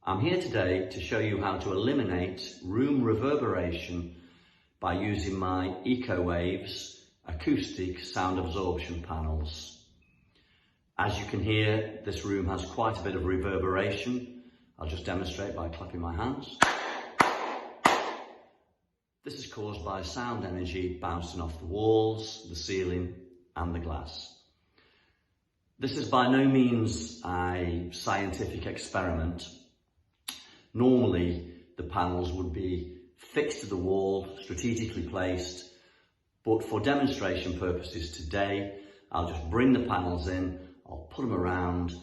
I'm here today to show you how to eliminate room reverberation by using my EcoWaves acoustic sound absorption panels. As you can hear, this room has quite a bit of reverberation. I'll just demonstrate by clapping my hands. This is caused by sound energy bouncing off the walls, the ceiling and the glass. This is by no means a scientific experiment. Normally, the panels would be fixed to the wall, strategically placed, but for demonstration purposes today, I'll just bring the panels in, I'll put them around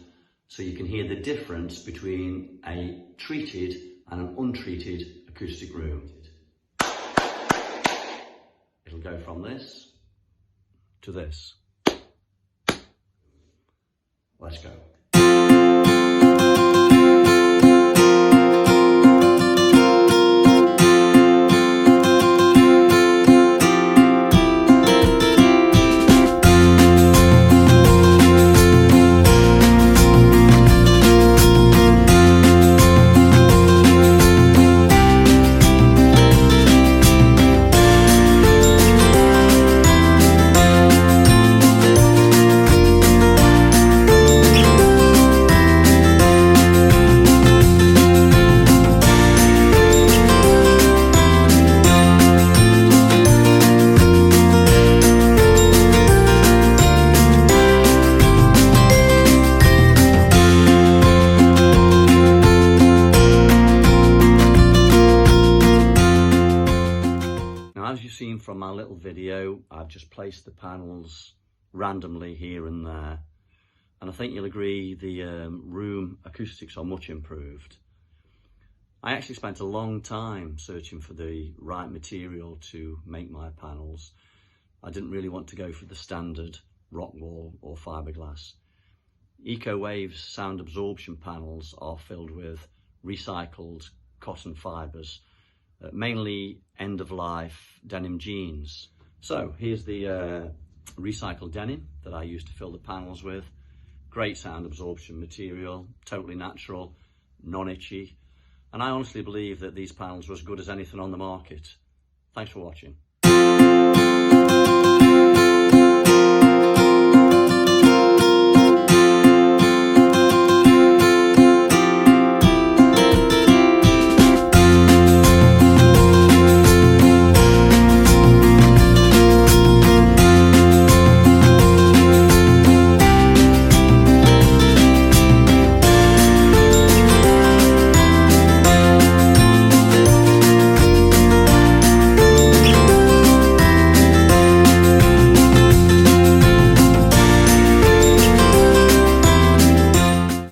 so you can hear the difference between a treated and an untreated acoustic room. It'll go from this to this. Let's go. As you've seen from my little video, I've just placed the panels randomly here and there, and I think you'll agree the room acoustics are much improved. I actually spent a long time searching for the right material to make my panels. I didn't really want to go for the standard rock wool or fiberglass. EcoWaves sound absorption panels are filled with recycled cotton fibres, mainly end-of-life denim jeans. So here's the recycled denim that I used to fill the panels with. Great sound absorption material, totally natural, non-itchy, and I honestly believe that these panels are as good as anything on the market. Thanks for watching.